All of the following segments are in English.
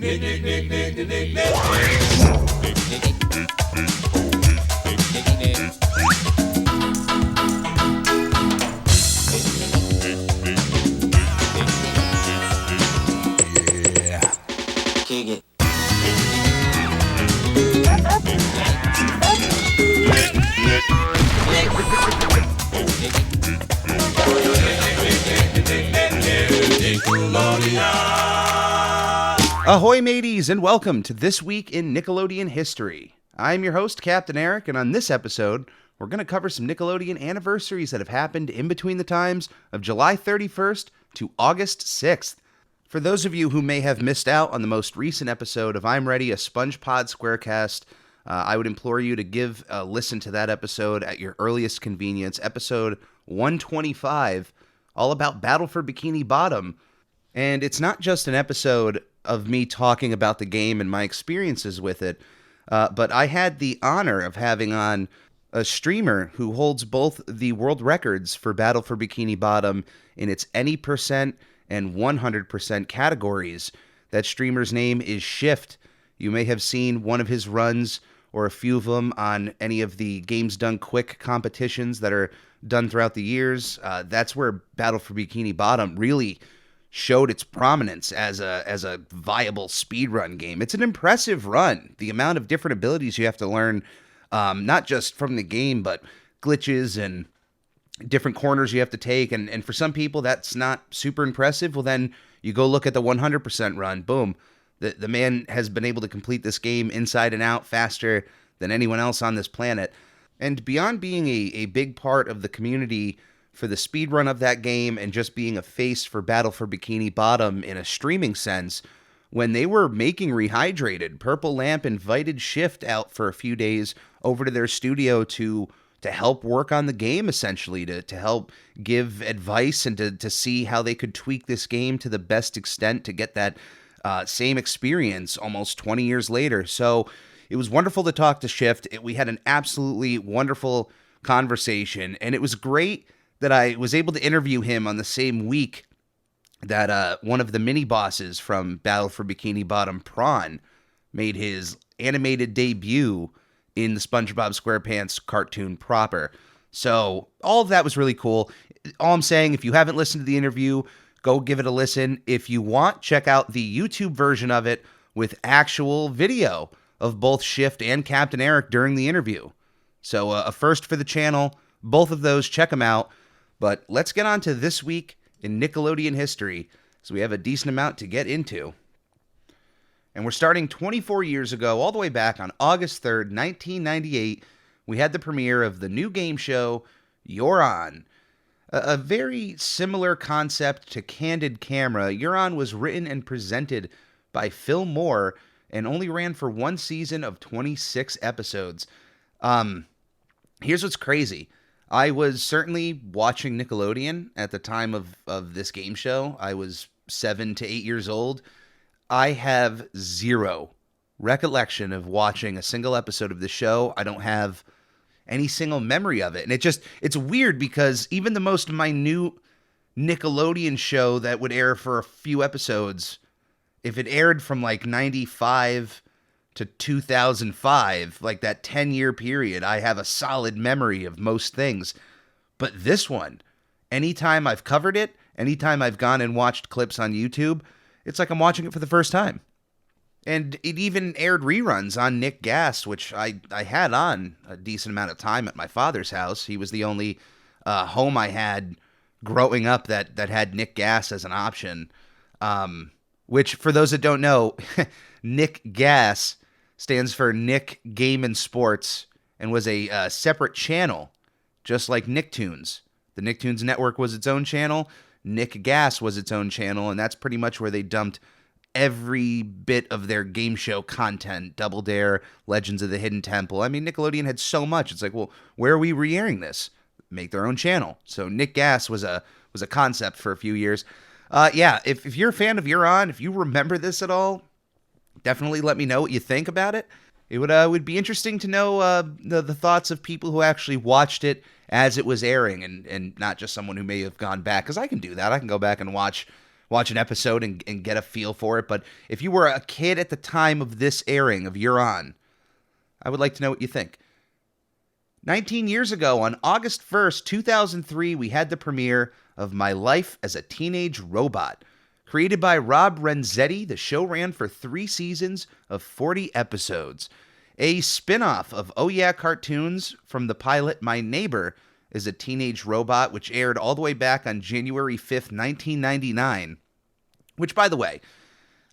Kick it. Ahoy mateys, and welcome to This Week in Nickelodeon History. I'm your host, Captain Eric, and on this episode, we're going to cover some Nickelodeon anniversaries that have happened in between the times of July 31st to August 6th. For those of you who may have missed out on the most recent episode of I'm Ready, a SpongePod Squarecast, I would implore you to give a listen to that episode at your earliest convenience, episode 125, all about Battle for Bikini Bottom. And it's not just an episode of me talking about the game and my experiences with it, but I had the honor of having on a streamer who holds both the world records for Battle for Bikini Bottom in its any percent and 100% categories. That streamer's name is Shift. You may have seen one of his runs or a few of them on any of the Games Done Quick competitions that are done throughout the years. That's where Battle for Bikini Bottom really showed its prominence as a viable speedrun game. It's an impressive run. The amount of different abilities you have to learn, not just from the game, but glitches and different corners you have to take. And for some people, that's not super impressive. Well, then you go look at the 100% run. Boom. The man has been able to complete this game inside and out faster than anyone else on this planet. And beyond being a big part of the community for the speedrun of that game and just being a face for Battle for Bikini Bottom in a streaming sense, when they were making Rehydrated, Purple Lamp invited Shift out for a few days over to their studio to help work on the game, essentially, to help give advice and to see how they could tweak this game to the best extent to get that same experience almost 20 years later. So it was wonderful to talk to Shift. We had an absolutely wonderful conversation, and it was great that I was able to interview him on the same week that one of the mini-bosses from Battle for Bikini Bottom, Prawn, made his animated debut in the SpongeBob SquarePants cartoon proper. So all of that was really cool. All I'm saying, if you haven't listened to the interview, go give it a listen. If you want, check out the YouTube version of it with actual video of both Shift and Captain Eric during the interview. So a first for the channel. Both of those, check them out. But let's get on to This Week in Nickelodeon History, so we have a decent amount to get into. And we're starting 24 years ago, all the way back on August 3rd, 1998, we had the premiere of the new game show, You're On. A very similar concept to Candid Camera, You're On was written and presented by Phil Moore and only ran for one season of 26 episodes. Here's what's crazy. I was certainly watching Nickelodeon at the time of this game show. I was 7 to 8 years old. I have zero recollection of watching a single episode of the show. I don't have any single memory of it. And it's weird because even the most minute Nickelodeon show that would air for a few episodes, if it aired from like 95 to 2005, like that 10-year period, I have a solid memory of most things. But this one, anytime I've covered it, anytime I've gone and watched clips on YouTube, it's like I'm watching it for the first time. And it even aired reruns on Nick Gas, which I had on a decent amount of time at my father's house. He was the only home I had growing up that had Nick Gas as an option. Which, for those that don't know, Nick Gas stands for Nick Game and Sports and was a separate channel, just like Nicktoons. The Nicktoons Network was its own channel. Nick Gas was its own channel, and that's pretty much where they dumped every bit of their game show content. Double Dare, Legends of the Hidden Temple. I mean, Nickelodeon had so much. It's like, well, where are we re-airing this? Make their own channel. So Nick Gas was a concept for a few years. If you're a fan of You're On, if you remember this at all, definitely let me know what you think about it. It would be interesting to know the thoughts of people who actually watched it as it was airing and not just someone who may have gone back, because I can do that. I can go back and watch watch an episode and get a feel for it. But if you were a kid at the time of this airing of You're On, I would like to know what you think. 19 years ago, on August 1st, 2003, we had the premiere of My Life as a Teenage Robot. Created by Rob Renzetti, the show ran for 3 seasons of 40 episodes. A spin-off of Oh Yeah Cartoons from the pilot My Neighbor is a Teenage Robot, which aired all the way back on January 5th, 1999. Which, by the way,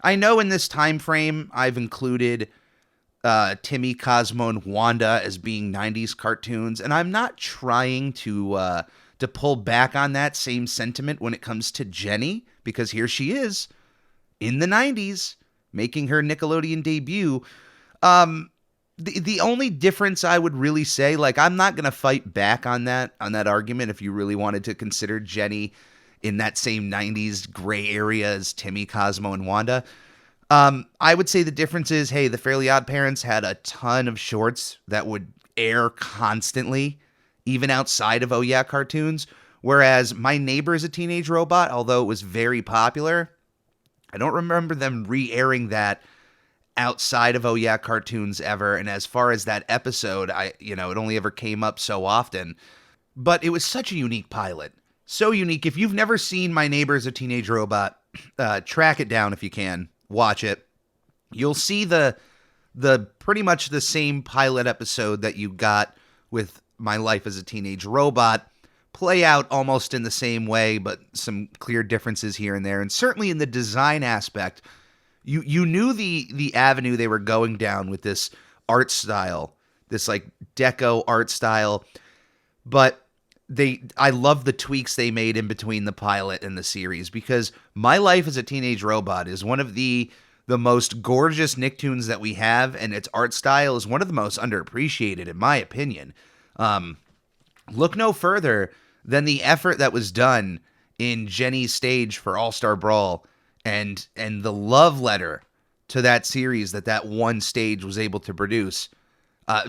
I know in this time frame I've included Timmy, Cosmo, and Wanda as being 90s cartoons, and I'm not trying to pull back on that same sentiment when it comes to Jenny, because here she is in the 90s making her Nickelodeon debut. The only difference I would really say, like, I'm not going to fight back on that argument if you really wanted to consider Jenny in that same 90s gray area as Timmy, Cosmo, and Wanda. I would say the difference is, hey, the Fairly Odd Parents had a ton of shorts that would air constantly, even outside of Oh Yeah Cartoons, whereas My Neighbor is a Teenage Robot, although it was very popular, I don't remember them re-airing that outside of Oh Yeah Cartoons ever. And as far as that episode, it only ever came up so often. But it was such a unique pilot. So unique. If you've never seen My Neighbor is a Teenage Robot, track it down if you can. Watch it. You'll see the pretty much the same pilot episode that you got with My Life as a Teenage Robot play out almost in the same way, but some clear differences here and there. And certainly in the design aspect, you knew the avenue they were going down with this art style, this like deco art style, but I love the tweaks they made in between the pilot and the series, because My Life as a Teenage Robot is one of the most gorgeous Nicktoons that we have, and its art style is one of the most underappreciated, in my opinion. Look no further than the effort that was done in Jenny's stage for All-Star Brawl, and the love letter to that series that one stage was able to produce.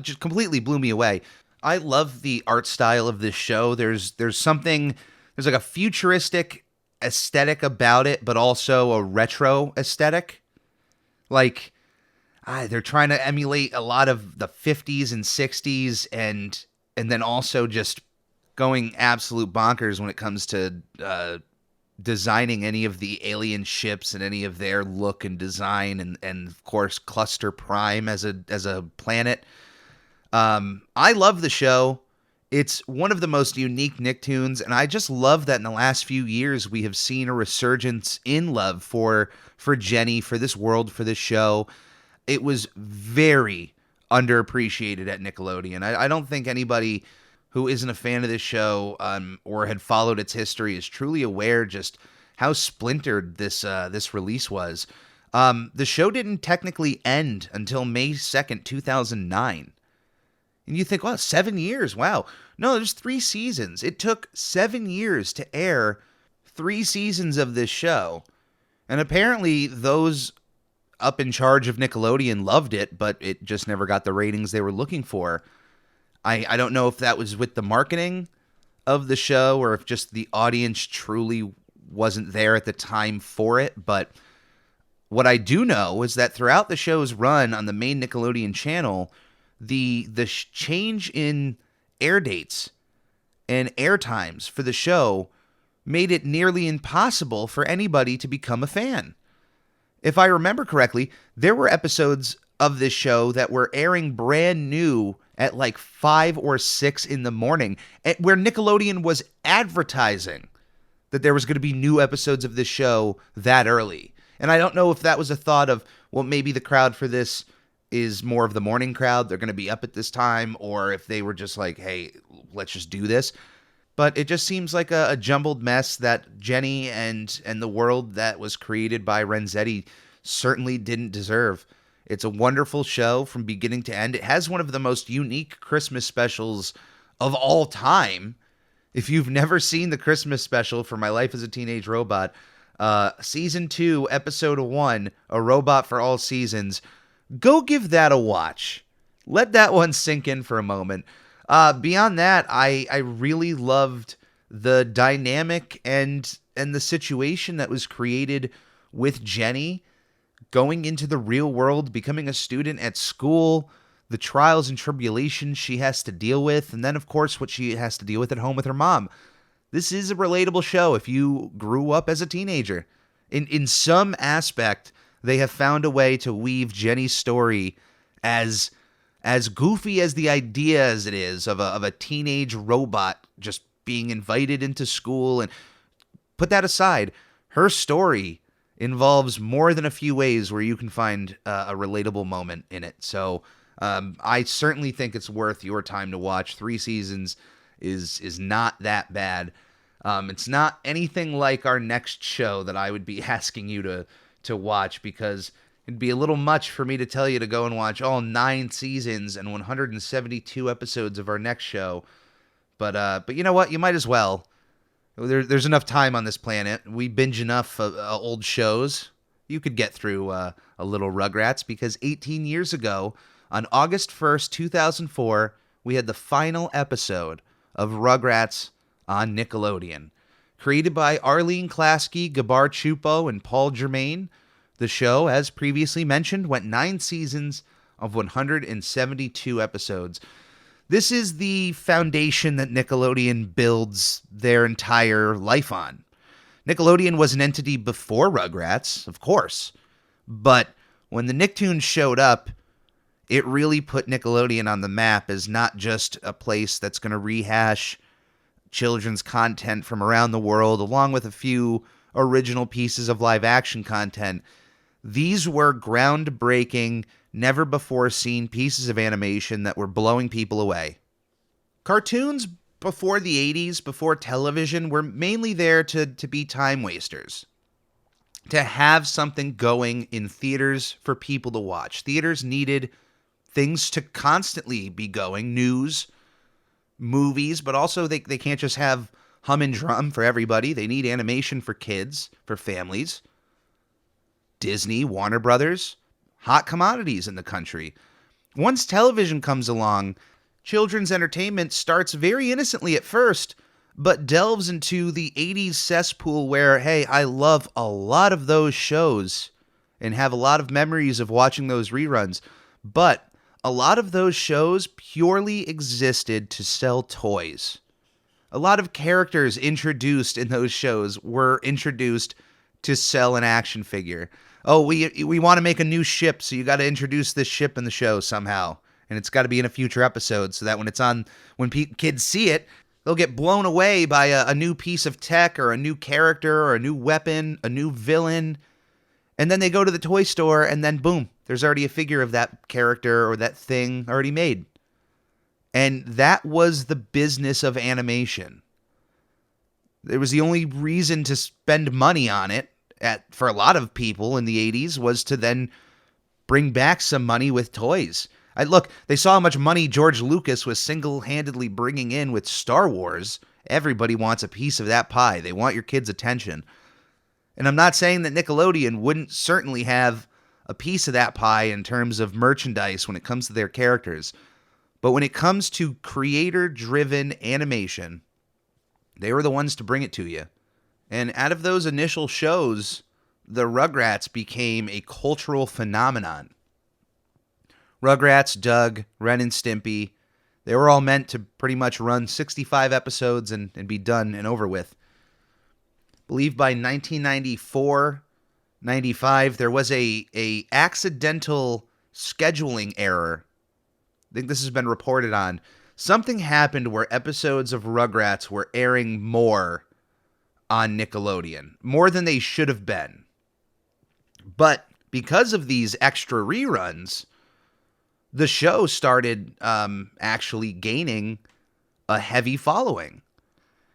Just completely blew me away. I love the art style of this show. There's like a futuristic aesthetic about it, but also a retro aesthetic. Like, they're trying to emulate a lot of the 50s and 60s, and then also just going absolute bonkers when it comes to designing any of the alien ships and any of their look and design, and of course Cluster Prime as a planet. I love the show. It's one of the most unique Nicktoons, and I just love that in the last few years we have seen a resurgence in love for Jenny, for this world, for this show. It was very underappreciated at Nickelodeon. I don't think anybody who isn't a fan of this show or had followed its history is truly aware just how splintered this release was. The show didn't technically end until May 2nd, 2009. And you think, wow, 7 years. Wow. No, there's 3 seasons. It took 7 years to air 3 seasons of this show. And apparently those up in charge of Nickelodeon loved it, but it just never got the ratings they were looking for. I don't know if that was with the marketing of the show or if just the audience truly wasn't there at the time for it. But what I do know is that throughout the show's run on the main Nickelodeon channel, the change in air dates and air times for the show made it nearly impossible for anybody to become a fan. If I remember correctly, there were episodes of this show that were airing brand new at like 5 or 6 in the morning, where Nickelodeon was advertising that there was going to be new episodes of this show that early. And I don't know if that was a thought of, well, maybe the crowd for this is more of the morning crowd, they're going to be up at this time, or if they were just like, hey, let's just do this. But it just seems like a jumbled mess that Jenny and the world that was created by Renzetti certainly didn't deserve. It's a wonderful show from beginning to end. It has one of the most unique Christmas specials of all time. If you've never seen the Christmas special for My Life as a Teenage Robot, Season 2, Episode 1, A Robot for All Seasons, go give that a watch. Let that one sink in for a moment. Beyond that, I really loved the dynamic and the situation that was created with Jenny going into the real world, becoming a student at school, the trials and tribulations she has to deal with, and then, of course, what she has to deal with at home with her mom. This is a relatable show if you grew up as a teenager. In some aspect, they have found a way to weave Jenny's story as goofy as the idea as it is of a teenage robot just being invited into school. And put that aside, her story involves more than a few ways where you can find a relatable moment in it. So I certainly think it's worth your time to watch. 3 seasons is not that bad. It's not anything like our next show that I would be asking you to watch, because it'd be a little much for me to tell you to go and watch all 9 seasons and 172 episodes of our next show. But you know what? You might as well. There's enough time on this planet. We binge enough old shows. You could get through a little Rugrats, because 18 years ago, on August 1st, 2004, we had the final episode of Rugrats on Nickelodeon. Created by Arlene Klasky, Gabar Chupo, and Paul Germain, the show, as previously mentioned, went 9 seasons of 172 episodes. This is the foundation that Nickelodeon builds their entire life on. Nickelodeon was an entity before Rugrats, of course, but when the Nicktoons showed up, it really put Nickelodeon on the map as not just a place that's going to rehash children's content from around the world, along with a few original pieces of live action content. These were groundbreaking, never before seen pieces of animation that were blowing people away. Cartoons before the 80s, before television, were mainly there to be time wasters. To have something going in theaters for people to watch. Theaters needed things to constantly be going, news, movies, but also they can't just have hum and drum for everybody. They need animation for kids, for families. Disney, Warner Brothers, hot commodities in the country. Once television comes along, children's entertainment starts very innocently at first, but delves into the 80s cesspool where, hey, I love a lot of those shows and have a lot of memories of watching those reruns, but a lot of those shows purely existed to sell toys. A lot of characters introduced in those shows were introduced to sell an action figure. Oh, we want to make a new ship, so you got to introduce this ship in the show somehow. And it's got to be in a future episode so that when kids see it, they'll get blown away by a new piece of tech or a new character or a new weapon, a new villain. And then they go to the toy store and then boom, there's already a figure of that character or that thing already made. And that was the business of animation. There was the only reason to spend money on it for a lot of people in the 80s was to then bring back some money with toys. Look, they saw how much money George Lucas was single-handedly bringing in with Star Wars. Everybody wants a piece of that pie. They want your kids' attention. And I'm not saying that Nickelodeon wouldn't certainly have a piece of that pie in terms of merchandise when it comes to their characters. But when it comes to creator-driven animation, they were the ones to bring it to you. And out of those initial shows, the Rugrats became a cultural phenomenon. Rugrats, Doug, Ren and Stimpy, they were all meant to pretty much run 65 episodes and be done and over with. I believe by 1994, 95, there was a accidental scheduling error. I think this has been reported on. Something happened where episodes of Rugrats were airing more on Nickelodeon, more than they should have been. But because of these extra reruns, the show started actually gaining a heavy following.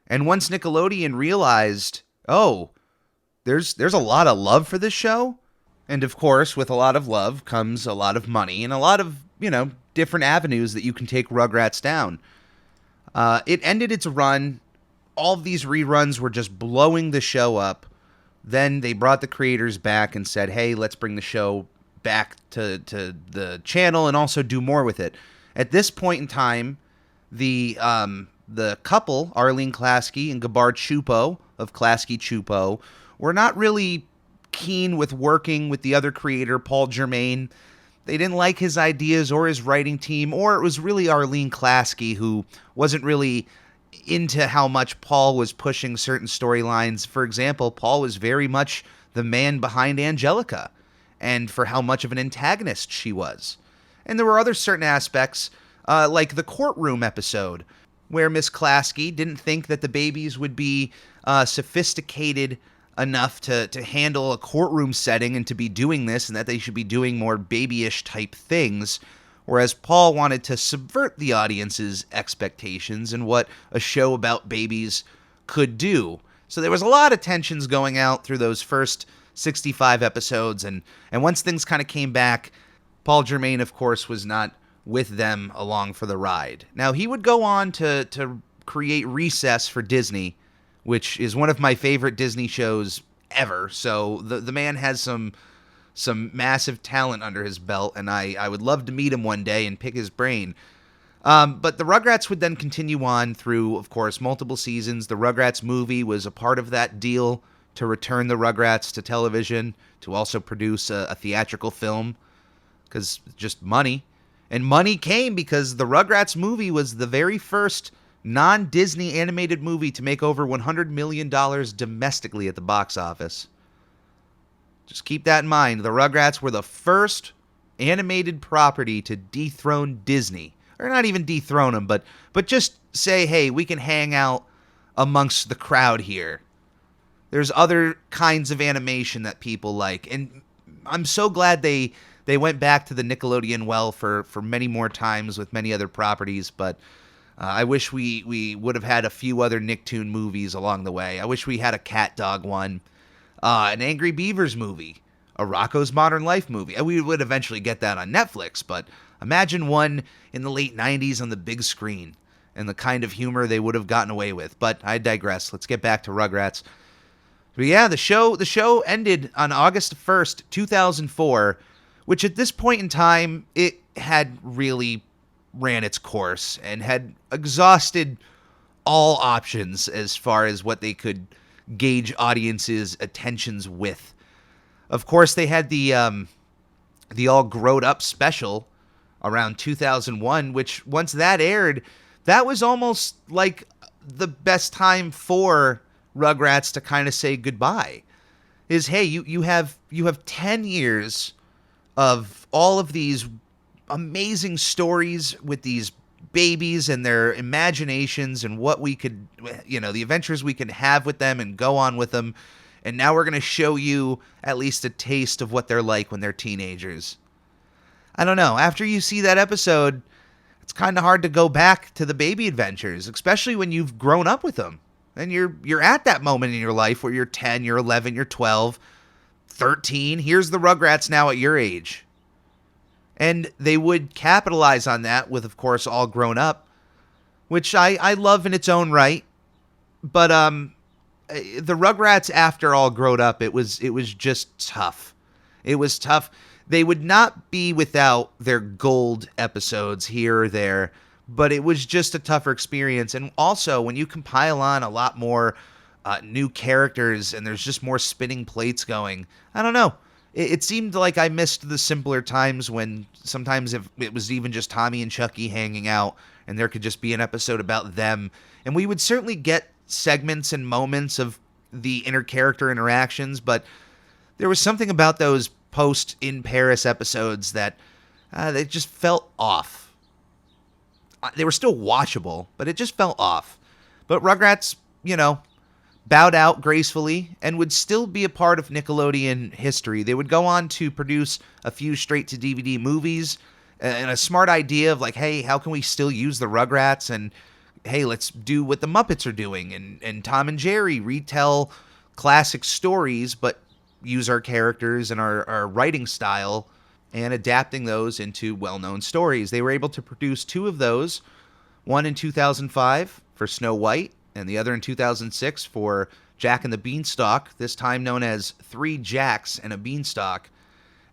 And once Nickelodeon realized, oh, there's a lot of love for this show, and of course, with a lot of love comes a lot of money and a lot of, different avenues that you can take Rugrats down. It ended its run. All of these reruns were just blowing the show up. Then they brought the creators back and said, hey, let's bring the show back to the channel and also do more with it. At this point in time, the The couple, Arlene Klasky and Gabar Chupo of Klasky Chupo, were not really keen with working with the other creator, Paul Germain. They didn't like his ideas or his writing team, or it was really Arlene Klasky who wasn't really into how much Paul was pushing certain storylines. For example, Paul was very much the man behind Angelica, and for how much of an antagonist she was. And there were other certain aspects, like the courtroom episode, where Miss Klasky didn't think that the babies would be sophisticated enough to handle a courtroom setting and to be doing this, and that they should be doing more babyish type things, whereas Paul wanted to subvert the audience's expectations and what a show about babies could do. So there was a lot of tensions going out through those first 65 episodes, and once things kind of came back, Paul Germain, of course, was not with them along for the ride. Now, he would go on to create Recess for Disney, which is one of my favorite Disney shows ever. So the man has some massive talent under his belt, and I would love to meet him one day and pick his brain. But the Rugrats would then continue on through, of course, multiple seasons. The Rugrats movie was a part of that deal to return the Rugrats to television, to also produce a theatrical film, because just money. And money came because the Rugrats movie was the very first non-Disney animated movie to make over $100 million domestically at the box office. Just keep that in mind. The Rugrats were the first animated property to dethrone Disney. Or not even dethrone them, but just say, hey, we can hang out amongst the crowd here. There's other kinds of animation that people like. And I'm so glad they went back to the Nickelodeon well for many more times with many other properties, but I wish we would have had a few other Nicktoon movies along the way. I wish we had a Cat Dog one, an Angry Beavers movie, a Rocko's Modern Life movie. We would eventually get that on Netflix, but imagine one in the late 90s on the big screen and the kind of humor they would have gotten away with. But I digress. Let's get back to Rugrats. But yeah, the show ended on August 1st, 2004, which at this point in time, it had really ran its course and had exhausted all options as far as what they could gauge audiences' attentions with. Of course, they had the All Growed Up special around 2001, which once that aired, that was almost like the best time for Rugrats to kind of say goodbye. Is, hey, you have 10 years of all of these amazing stories with these babies and their imaginations and what we could, the adventures we can have with them and go on with them. And now we're going to show you at least a taste of what they're like when they're teenagers. I don't know. After you see that episode, it's kind of hard to go back to the baby adventures, especially when you've grown up with them. And you're at that moment in your life where you're 10, you're 11, you're 12, 13. Here's the Rugrats now at your age. And they would capitalize on that with, of course, All Grown Up, which I love in its own right. But the Rugrats after All Grown Up, it was just tough. It was tough. They would not be without their gold episodes here or there, but it was just a tougher experience. And also, when you compile on a lot more new characters and there's just more spinning plates going, I don't know. It seemed like I missed the simpler times when sometimes if it was even just Tommy and Chucky hanging out and there could just be an episode about them. And we would certainly get segments and moments of the inter-character interactions, but there was something about those post-In Paris episodes that they just felt off. They were still watchable, but it just felt off. But Rugrats, bowed out gracefully and would still be a part of Nickelodeon history. They would go on to produce a few straight-to-DVD movies and a smart idea of like, hey, how can we still use the Rugrats? And hey, let's do what the Muppets are doing and Tom and Jerry retell classic stories, but use our characters and our writing style and adapting those into well-known stories. They were able to produce two of those, one in 2005 for Snow White, and the other in 2006 for Jack and the Beanstalk, this time known as Three Jacks and a Beanstalk.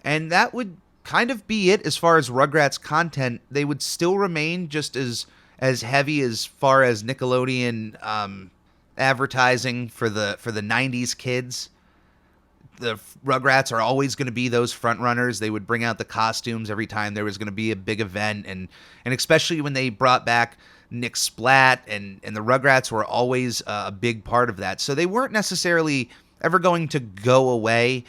And that would kind of be it as far as Rugrats content. They would still remain just as as heavy as far as Nickelodeon advertising for the 90s kids. The Rugrats are always going to be those front runners. They would bring out the costumes every time there was going to be a big event, and especially when they brought back Nick Splat, and the Rugrats were always a big part of that. So they weren't necessarily ever going to go away,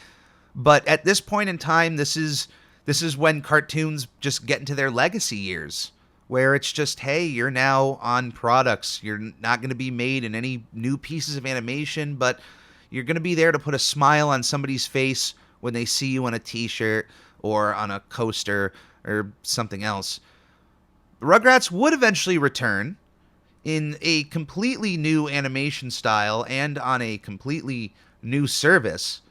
but at this point in time, this is when cartoons just get into their legacy years, where it's just, hey, you're now on products. You're not going to be made in any new pieces of animation, but you're going to be there to put a smile on somebody's face when they see you on a t-shirt or on a coaster or something else. Rugrats would eventually return in a completely new animation style and on a completely new service.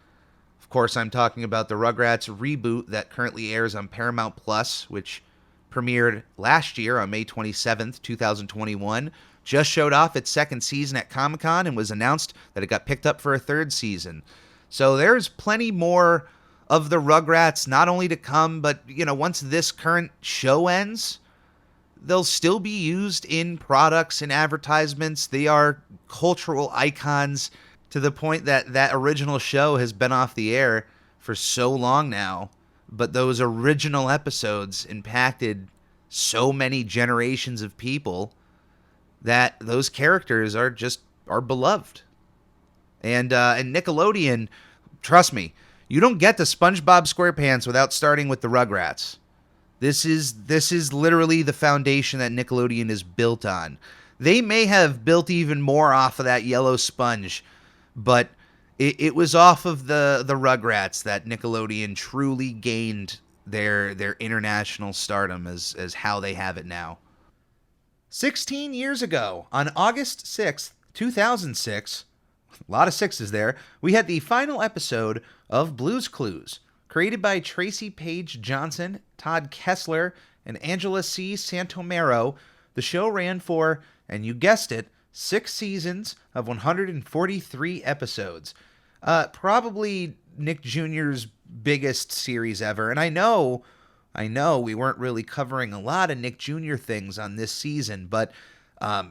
Of course, I'm talking about the Rugrats reboot that currently airs on Paramount Plus, which premiered last year on May 27th, 2021. Just showed off its second season at Comic-Con and was announced that it got picked up for a third season. So there's plenty more of the Rugrats not only to come, but, once this current show ends, they'll still be used in products and advertisements. They are cultural icons to the point that that original show has been off the air for so long now. But those original episodes impacted so many generations of people that those characters are beloved. And Nickelodeon, trust me, you don't get to SpongeBob SquarePants without starting with the Rugrats. This is literally the foundation that Nickelodeon is built on. They may have built even more off of that yellow sponge, but it was off of the Rugrats that Nickelodeon truly gained their international stardom as how they have it now. 16 years ago, on August 6th, 2006, a lot of sixes there, we had the final episode of Blue's Clues. Created by Tracy Page Johnson, Todd Kessler, and Angela C. Santomero, the show ran for, and you guessed it, 6 seasons of 143 episodes. Probably Nick Jr.'s biggest series ever, and I know we weren't really covering a lot of Nick Jr. things on this season, but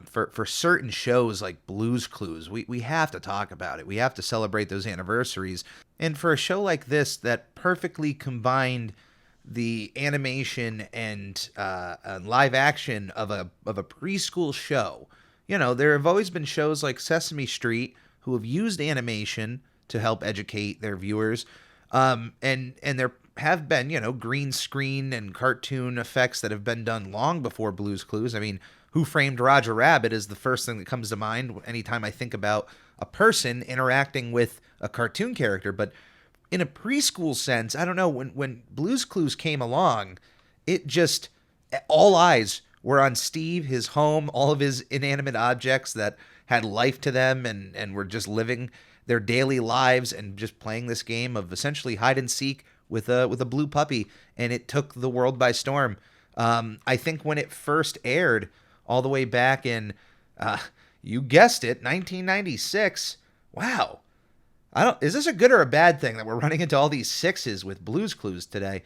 for certain shows like Blue's Clues, we have to talk about it. We have to celebrate those anniversaries. And for a show like this that perfectly combined the animation and live action of a preschool show, there have always been shows like Sesame Street who have used animation to help educate their viewers, and there have been, green screen and cartoon effects that have been done long before Blue's Clues. I mean, Who Framed Roger Rabbit is the first thing that comes to mind anytime I think about a person interacting with a cartoon character. But in a preschool sense, I don't know, when Blue's Clues came along, it just, all eyes were on Steve, his home, all of his inanimate objects that had life to them and were just living their daily lives and just playing this game of essentially hide and seek with a blue puppy, and it took the world by storm. I think when it first aired, all the way back in, you guessed it, 1996. Wow, is this a good or a bad thing that we're running into all these sixes with Blue's Clues today?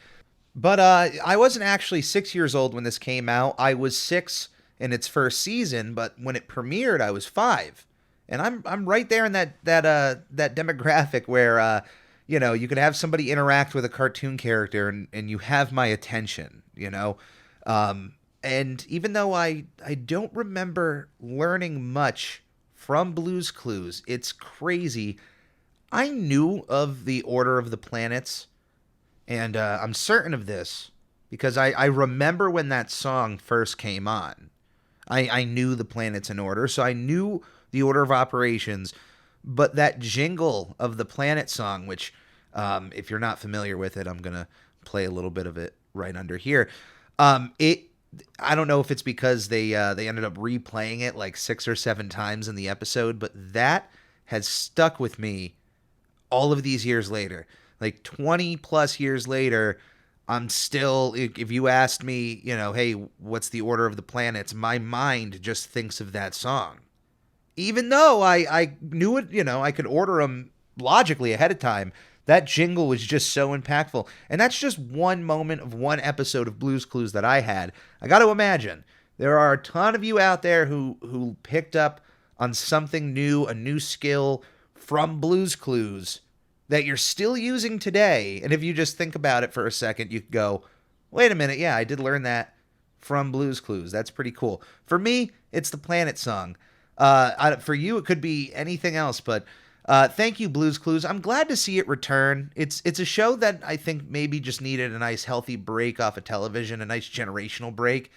But I wasn't actually 6 years old when this came out. I was 6 in its first season, but when it premiered, I was 5, and I'm right there in that demographic where you could have somebody interact with a cartoon character and you have my attention, and even though I don't remember learning much from Blue's Clues, it's crazy. I knew of the Order of the Planets, and I'm certain of this because I remember when that song first came on. I knew the planets in order, so I knew the order of operations, but that jingle of the Planet song, which if you're not familiar with it, I'm going to play a little bit of it right under here. I don't know if it's because they ended up replaying it like 6 or 7 times in the episode, but that has stuck with me all of these years later. Like 20 plus years later, I'm still, if you asked me, hey, what's the order of the planets? My mind just thinks of that song. Even though I knew it, I could order them logically ahead of time. That jingle was just so impactful. And that's just one moment of one episode of Blue's Clues that I had. I got to imagine There are a ton of you out there who picked up on something new, a new skill from Blue's Clues that you're still using today. And if you just think about it for a second, you could go, wait a minute, yeah, I did learn that from Blue's Clues. That's pretty cool. For me, it's the Planet song. For you, it could be anything else, but thank you, Blue's Clues. I'm glad to see it return. It's a show that I think maybe just needed a nice healthy break off of television, a nice generational break.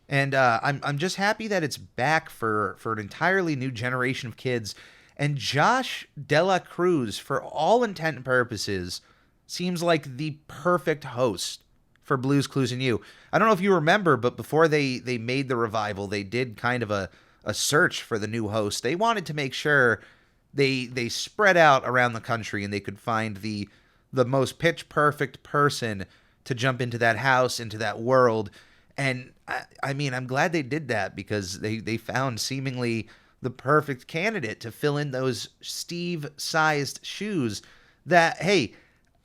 And I'm just happy that it's back for an entirely new generation of kids. And Josh Dela Cruz, for all intent and purposes, seems like the perfect host for Blue's Clues and You. I don't know if you remember, but before they made the revival, they did kind of a search for the new host. They wanted to make sure they spread out around the country and they could find the most pitch perfect person to jump into that house, into that world. And I mean, I'm glad they did that because they found seemingly the perfect candidate to fill in those Steve-sized shoes that, hey,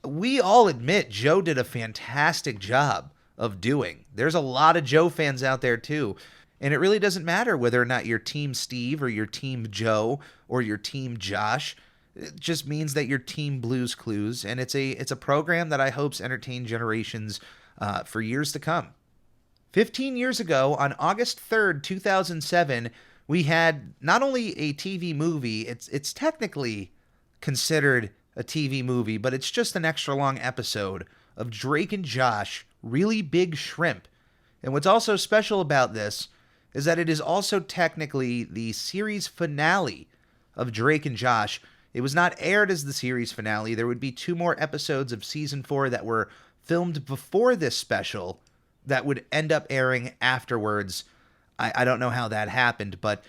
we all admit Joe did a fantastic job of doing. There's a lot of Joe fans out there too. And it really doesn't matter whether or not you're Team Steve or you're Team Joe or you're Team Josh. It just means that you're Team Blue's Clues. And it's a program that I hope's entertain generations for years to come. 15 years ago, on August 3rd, 2007, we had not only a TV movie, it's technically considered a TV movie, but it's just an extra long episode of Drake and Josh, Really Big Shrimp. And what's also special about this is that it is also technically the series finale of Drake and Josh. It was not aired as the series finale. There would be 2 more episodes of season 4 that were filmed before this special that would end up airing afterwards. I don't know how that happened, but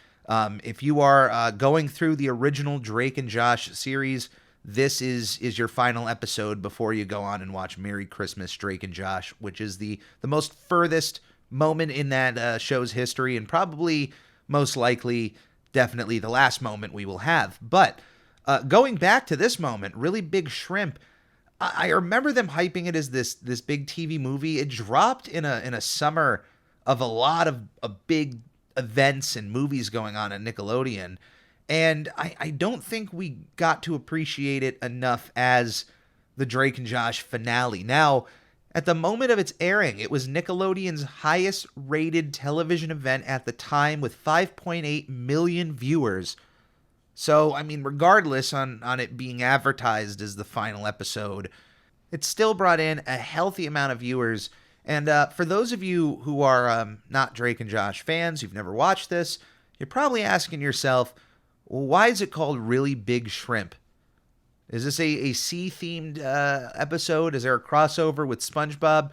if you are going through the original Drake and Josh series, this is your final episode before you go on and watch Merry Christmas, Drake and Josh, which is the most furthest moment in that show's history and probably most likely definitely the last moment we will have. But going back to this moment, Really Big Shrimp, I remember them hyping it as this big TV movie. It dropped in a summer of a lot of big events and movies going on at Nickelodeon. And I don't think we got to appreciate it enough as the Drake and Josh finale. Now, at the moment of its airing, it was Nickelodeon's highest rated television event at the time with 5.8 million viewers. So, I mean, regardless on it being advertised as the final episode, it still brought in a healthy amount of viewers. And for those of you who are not Drake and Josh fans, you've never watched this, you're probably asking yourself, well, why is it called Really Big Shrimp? Is this a sea-themed episode? Is there a crossover with SpongeBob?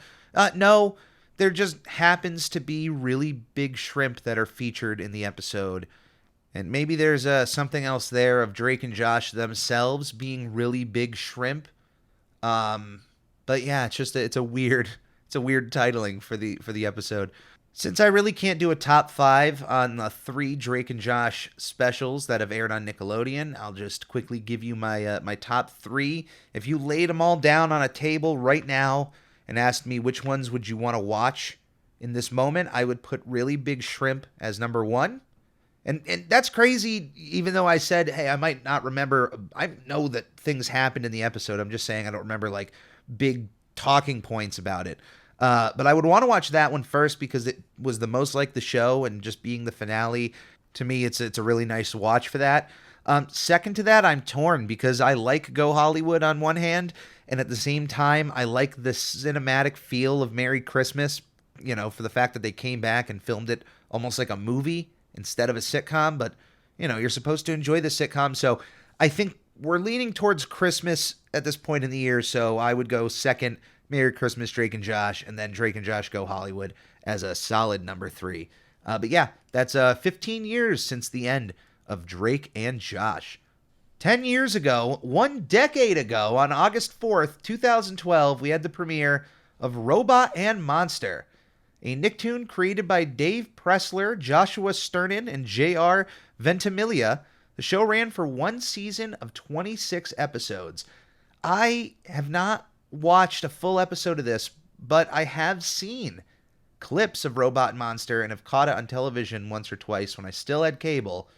No, there just happens to be really big shrimp that are featured in the episode. And maybe there's something else there of Drake and Josh themselves being really big shrimp. But yeah, it's a weird titling for the episode. Since I really can't do a top 5 on the 3 Drake and Josh specials that have aired on Nickelodeon, I'll just quickly give you my top 3. If you laid them all down on a table right now and asked me which ones would you want to watch in this moment, I would put Really Big Shrimp as number 1. And that's crazy, even though I said, hey, I might not remember. I know that things happened in the episode. I'm just saying I don't remember, like, big talking points about it. But I would want to watch that one first because it was the most like the show, and just being the finale, to me, it's a really nice watch for that. Second to that, I'm torn because I like Go Hollywood on one hand, and at the same time, I like the cinematic feel of Merry Christmas, you know, for the fact that they came back and filmed it almost like a movie instead of a sitcom. But, you know, you're supposed to enjoy the sitcom, so I think we're leaning towards Christmas at this point in the year, so I would go second, Merry Christmas, Drake and Josh, and then Drake and Josh Go Hollywood as a solid number 3. But yeah, that's 15 years since the end of Drake and Josh. 10 years ago, 1 decade ago, on August 4th, 2012, we had the premiere of Robot and Monster, a Nicktoon created by Dave Pressler, Joshua Sternin, and J.R. Ventimiglia. The show ran for 1 season of 26 episodes. I have not watched a full episode of this, but I have seen clips of Robot Monster and have caught it on television once or twice when I still had cable.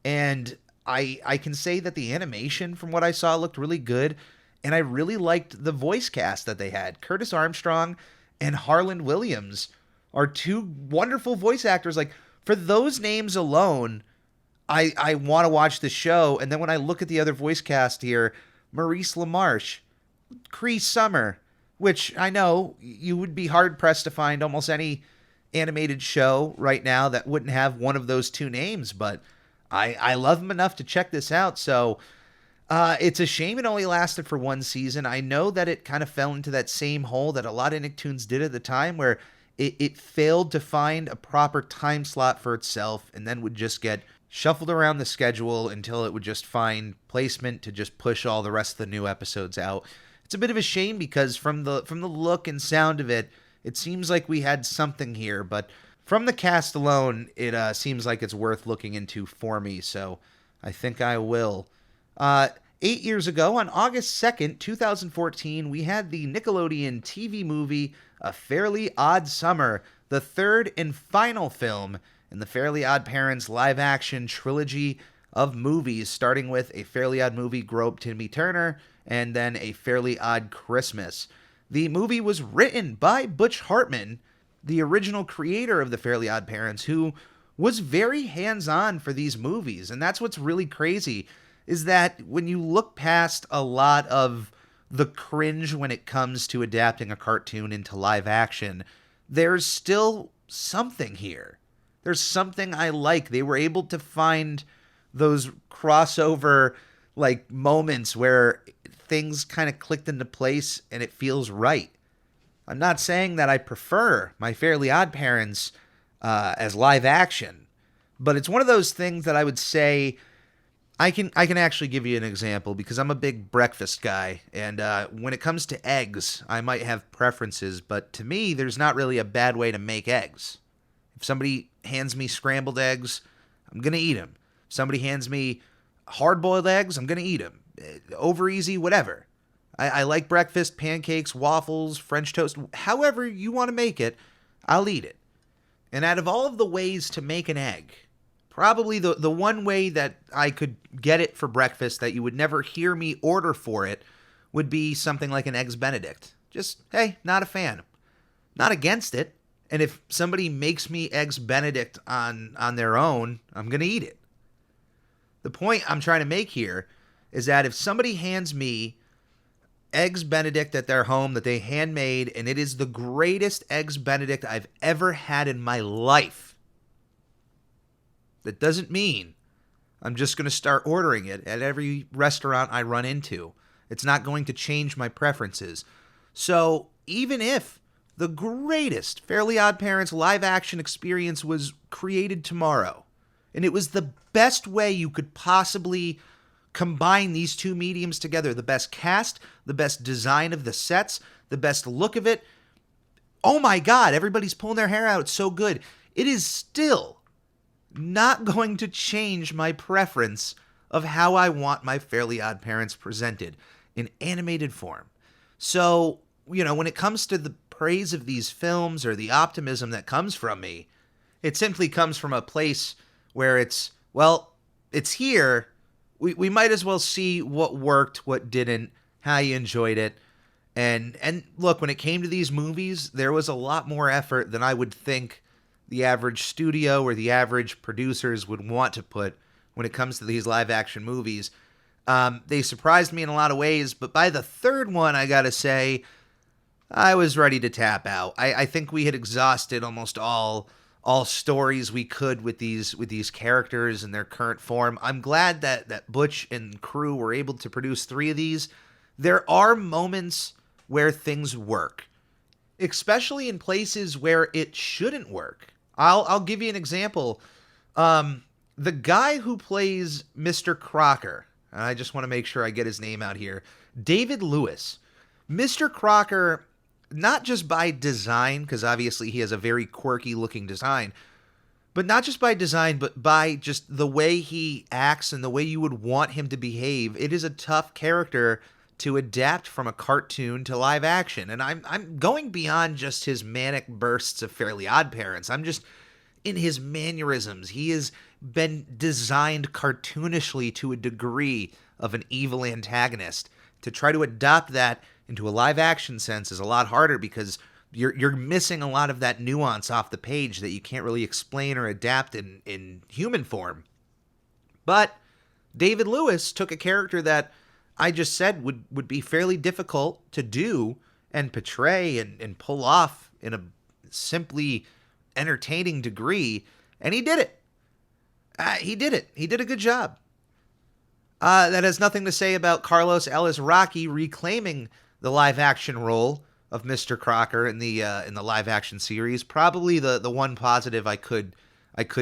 And I can say that the animation from what I saw looked really good. And I really liked the voice cast that they had. Curtis Armstrong and Harland Williams are two wonderful voice actors. Like, for those names alone, I want to watch the show. And then when I look at the other voice cast here, Maurice LaMarche, Cree Summer, which I know you would be hard-pressed to find almost any animated show right now that wouldn't have one of those two names, but I love them enough to check this out. So it's a shame it only lasted for one season. I know that it kind of fell into that same hole that a lot of Nicktoons did at the time, where it failed to find a proper time slot for itself and then would just get shuffled around the schedule until it would just find placement to just push all the rest of the new episodes out. It's a bit of a shame because from the look and sound of it, it seems like we had something here, but from the cast alone, it seems like it's worth looking into for me, so I think I will. 8 years ago, on August 2nd, 2014, we had the Nickelodeon TV movie A Fairly Odd Summer, the third and final film in the Fairly Odd Parents live-action trilogy of movies, starting with A Fairly Odd Movie Grow Up Timmy Turner, and then A Fairly Odd Christmas. The movie was written by Butch Hartman, the original creator of the Fairly Odd Parents, who was very hands-on for these movies. And that's what's really crazy, is that when you look past a lot of the cringe when it comes to adapting a cartoon into live action, there's still something here. There's something I like. They were able to find those crossover like moments where things kind of clicked into place and it feels right. I'm not saying that I prefer my Fairly Odd Parents as live action, but it's one of those things that I would say I can actually give you an example because I'm a big breakfast guy, and when it comes to eggs, I might have preferences, but to me, there's not really a bad way to make eggs. If somebody hands me scrambled eggs, I'm going to eat them. If somebody hands me hard-boiled eggs, I'm going to eat them. Over easy, whatever. I like breakfast, pancakes, waffles, French toast. However you want to make it, I'll eat it. And out of all of the ways to make an egg, probably the one way that I could get it for breakfast that you would never hear me order for it would be something like an Eggs Benedict. Just, hey, not a fan. Not against it. And if somebody makes me Eggs Benedict on their own, I'm going to eat it. The point I'm trying to make here is that if somebody hands me Eggs Benedict at their home that they handmade, and it is the greatest Eggs Benedict I've ever had in my life, that doesn't mean I'm just going to start ordering it at every restaurant I run into. It's not going to change my preferences. So even if the greatest Fairly Odd Parents live action experience was created tomorrow, and it was the best way you could possibly combine these two mediums together, the best cast, the best design of the sets, the best look of it, oh my God, everybody's pulling their hair out, it's so good. It is still not going to change my preference of how I want my Fairly Odd Parents presented in animated form. So, when it comes to the praise of these films or the optimism that comes from me, it simply comes from a place where it's here. We might as well see what worked, what didn't, how you enjoyed it. And look, when it came to these movies, there was a lot more effort than I would think the average studio or the average producers would want to put when it comes to these live action movies. They surprised me in a lot of ways, but by the third one, I gotta say, I was ready to tap out. I think we had exhausted almost all stories we could with these characters in their current form. I'm glad that Butch and crew were able to produce 3 of these. There are moments where things work, especially in places where it shouldn't work. I'll give you an example. The guy who plays Mr. Crocker, and I just want to make sure I get his name out here, David Lewis. Mr. Crocker, not just by design, because obviously he has a very quirky looking design, but not just by design, but by just the way he acts and the way you would want him to behave. It is a tough character to adapt from a cartoon to live action. And I'm going beyond just his manic bursts of Fairly Odd Parents. I'm just in his mannerisms. He has been designed cartoonishly to a degree of an evil antagonist. To try to adopt that into a live action sense is a lot harder because you're missing a lot of that nuance off the page that you can't really explain or adapt in human form. But David Lewis took a character that I just said would be fairly difficult to do and portray and pull off in a simply entertaining degree, and he did it. He did it. He did a good job. That has nothing to say about Carlos Ellis Rocky reclaiming the live-action role of Mr. Crocker in the live-action series. Probably the one positive I could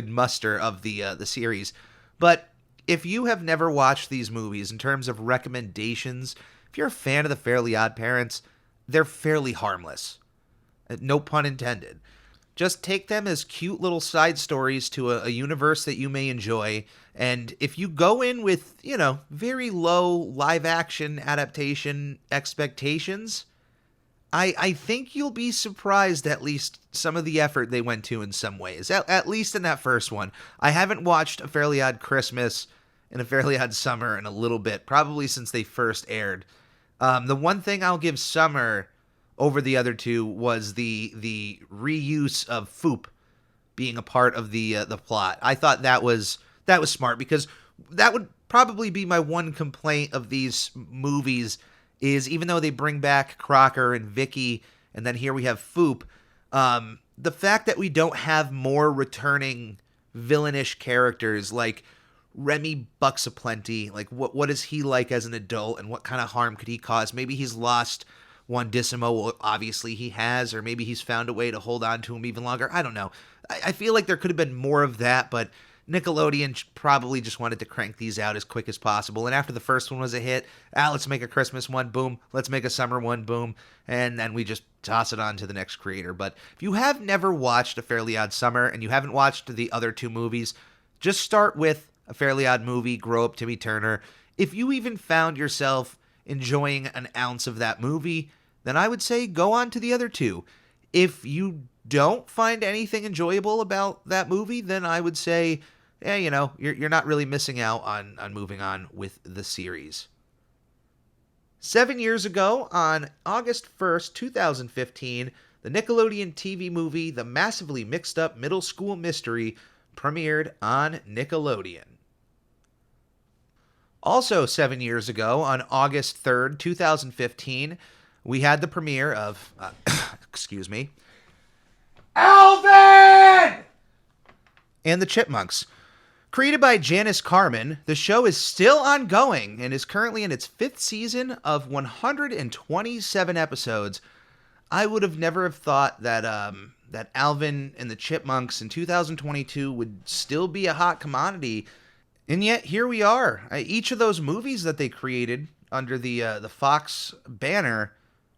muster of the series. But if you have never watched these movies, in terms of recommendations, if you're a fan of the Fairly Odd Parents, they're fairly harmless. No pun intended. Just take them as cute little side stories to a universe that you may enjoy. And if you go in with, very low live action adaptation expectations, I think you'll be surprised at least some of the effort they went to in some ways, at least in that first one. I haven't watched A Fairly Odd Christmas and A Fairly Odd Summer in a little bit, probably since they first aired. The one thing I'll give Summer over the other two was the reuse of Foop being a part of the plot. I thought that was smart, because that would probably be my one complaint of these movies, is even though they bring back Crocker and Vicky, and then here we have Foop, the fact that we don't have more returning villainish characters like Remy Bucks Aplenty. Like, what is he like as an adult, and what kind of harm could he cause? Maybe he's lost Wandissimo. Well, obviously he has, or maybe he's found a way to hold on to him even longer. I don't know. I feel like there could have been more of that, but Nickelodeon probably just wanted to crank these out as quick as possible. And after the first one was a hit, let's make a Christmas one, boom. Let's make a summer one, boom. And then we just toss it on to the next creator. But if you have never watched A Fairly Odd Summer and you haven't watched the other two movies, just start with A Fairly Odd Movie, Grow Up Timmy Turner. If you even found yourself enjoying an ounce of that movie, then I would say go on to the other two. If you don't find anything enjoyable about that movie, then I would say, you're not really missing out on moving on with the series. 7 years ago, on August 1st, 2015, the Nickelodeon TV movie The Massively Mixed Up Middle School Mystery premiered on Nickelodeon. Also 7 years ago, on August 3rd, 2015, we had the premiere of, Alvin! And the Chipmunks. Created by Janice Carmen, the show is still ongoing and is currently in its 5th season of 127 episodes. I would have never have thought that Alvin and the Chipmunks in 2022 would still be a hot commodity, and yet here we are. Each of those movies that they created under the Fox banner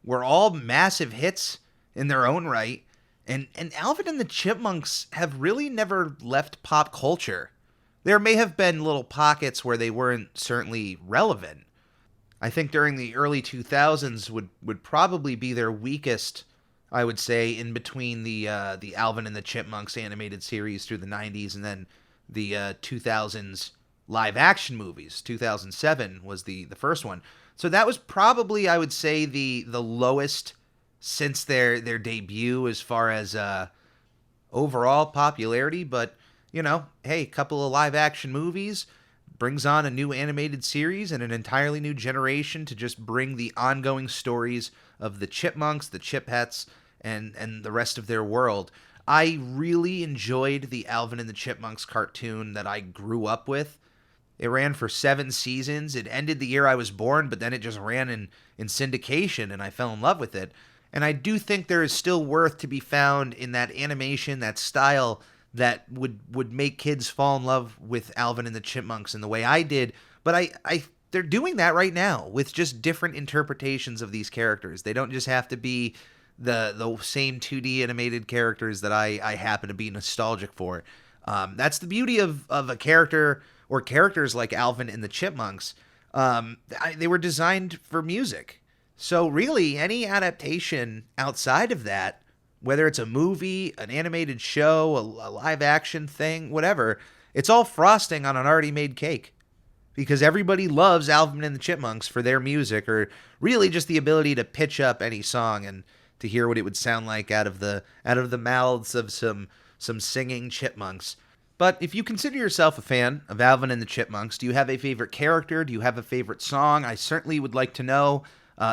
were all massive hits in their own right, and Alvin and the Chipmunks have really never left pop culture. There may have been little pockets where they weren't certainly relevant. I think during the early 2000s would probably be their weakest, I would say, in between the Alvin and the Chipmunks animated series through the 90s and then the 2000s live action movies. 2007 was the first one. So that was probably, I would say, the lowest since their debut as far as overall popularity, but hey, a couple of live action movies brings on a new animated series and an entirely new generation to just bring the ongoing stories of the Chipmunks, the Chipettes, and the rest of their world. I really enjoyed the Alvin and the Chipmunks cartoon that I grew up with. It ran for 7 seasons. It ended the year I was born, but then it just ran in syndication, and I fell in love with it. And I do think there is still worth to be found in that animation, that style, that would make kids fall in love with Alvin and the Chipmunks in the way I did. But they're doing that right now with just different interpretations of these characters. They don't just have to be the same 2D animated characters that I happen to be nostalgic for. That's the beauty of a character or characters like Alvin and the Chipmunks. They were designed for music. So really, any adaptation outside of that, whether it's a movie, an animated show, a live action thing, whatever, it's all frosting on an already made cake. Because everybody loves Alvin and the Chipmunks for their music, or really just the ability to pitch up any song and to hear what it would sound like out of the mouths of some singing chipmunks. But if you consider yourself a fan of Alvin and the Chipmunks, do you have a favorite character? Do you have a favorite song? I certainly would like to know.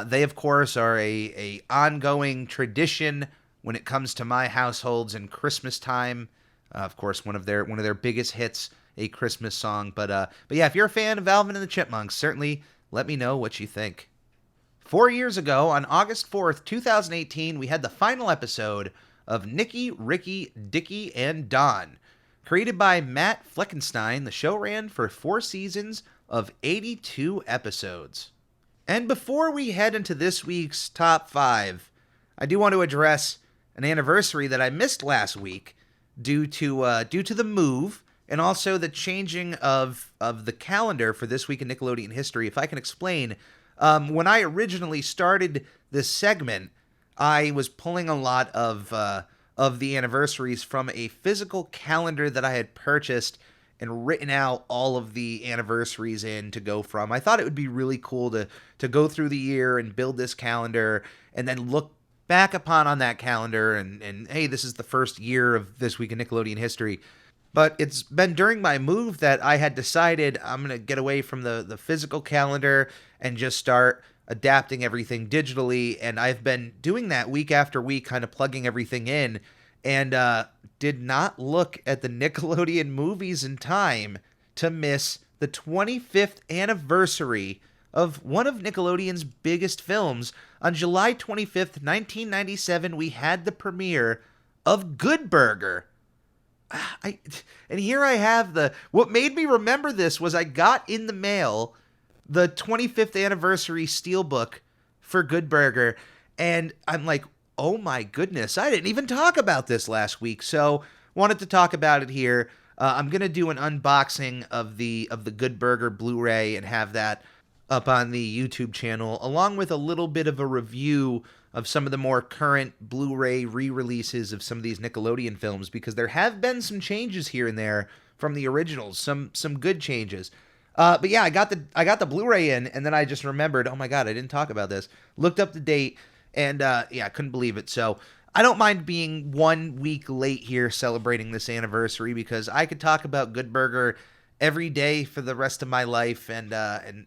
They, of course, are a ongoing tradition when it comes to my households in Christmas time. Of course, one of their biggest hits, a Christmas song. But yeah, if you're a fan of Alvin and the Chipmunks, certainly let me know what you think. 4 years ago, on August 4th, 2018, we had the final episode of Nicky, Ricky, Dicky, and Don. Created by Matt Fleckenstein, the show ran for 4 seasons of 82 episodes. And before we head into this week's top 5, I do want to address an anniversary that I missed last week due to the move and also the changing of the calendar for this week in Nickelodeon history. If I can explain, when I originally started this segment, I was pulling a lot of the anniversaries from a physical calendar that I had purchased and written out all of the anniversaries in to go from. I thought it would be really cool to go through the year and build this calendar and then look back upon on that calendar and hey, this is the first year of This Week in Nickelodeon history. But it's been during my move that I had decided I'm going to get away from the physical calendar and just start adapting everything digitally, and I've been doing that week after week, kind of plugging everything in, and did not look at the Nickelodeon movies in time to miss the 25th anniversary of one of Nickelodeon's biggest films. On July 25th, 1997, we had the premiere of Good Burger. And here I have what made me remember this was I got in the mail the 25th anniversary steelbook for Good Burger, and I'm like, oh my goodness, I didn't even talk about this last week, so wanted to talk about it here. I'm gonna do an unboxing of the Good Burger Blu-ray and have that up on the YouTube channel, along with a little bit of a review of some of the more current Blu-ray re-releases of some of these Nickelodeon films, because there have been some changes here and there from the originals, some good changes. But yeah, I got the Blu-ray in, and then I just remembered, oh my god, I didn't talk about this. Looked up the date, and yeah, I couldn't believe it. So I don't mind being 1 week late here celebrating this anniversary, because I could talk about Good Burger every day for the rest of my life and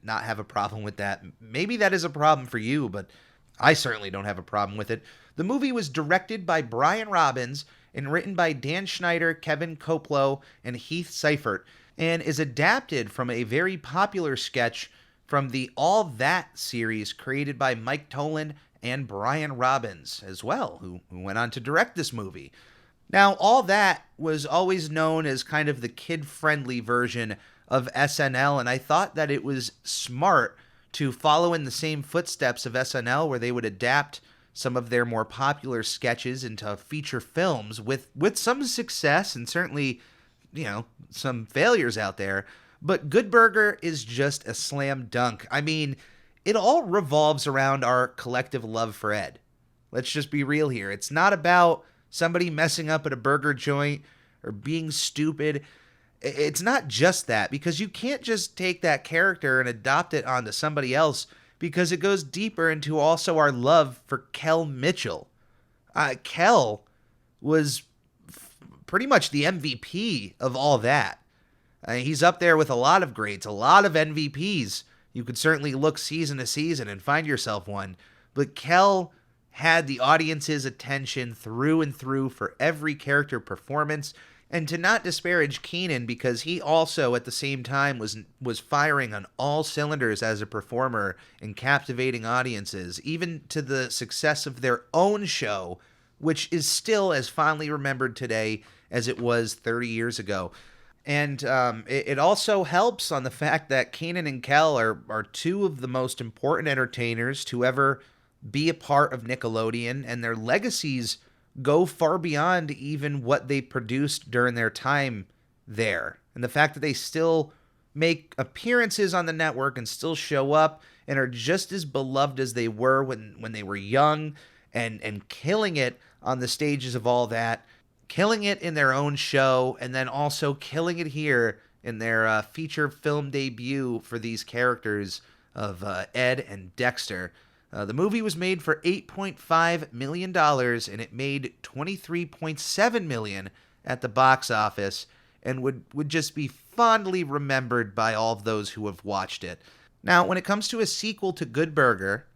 not have a problem with that. Maybe that is a problem for you, but I certainly don't have a problem with it. The movie was directed by Brian Robbins and written by Dan Schneider, Kevin Koplo, and Heath Seifert, and is adapted from a very popular sketch from the All That series created by Mike Tollin and Brian Robbins as well, who went on to direct this movie. Now, All That was always known as kind of the kid-friendly version of SNL, and I thought that it was smart to follow in the same footsteps of SNL, where they would adapt some of their more popular sketches into feature films with some success and certainly, some failures out there. But Good Burger is just a slam dunk. I mean, it all revolves around our collective love for Ed. Let's just be real here. It's not about somebody messing up at a burger joint or being stupid. It's not just that, because you can't just take that character and adopt it onto somebody else, because it goes deeper into also our love for Kel Mitchell. Kel was pretty much the MVP of All That. He's up there with a lot of greats, a lot of MVPs. You could certainly look season to season and find yourself one. But Kel had the audience's attention through and through for every character performance. And to not disparage Keenan, because he also at the same time was firing on all cylinders as a performer and captivating audiences, even to the success of their own show, which is still as fondly remembered today as it was 30 years ago. And it also helps on the fact that Keenan and Kel are two of the most important entertainers to ever be a part of Nickelodeon, and their legacies go far beyond even what they produced during their time there. And the fact that they still make appearances on the network and still show up and are just as beloved as they were when they were young, and killing it on the stages of all that, killing it in their own show, and then also killing it here in their feature film debut for these characters of Ed and Dexter. The movie was made for $8.5 million, and it made $23.7 million at the box office, and would just be fondly remembered by all of those who have watched it. Now, when it comes to a sequel to Good Burger,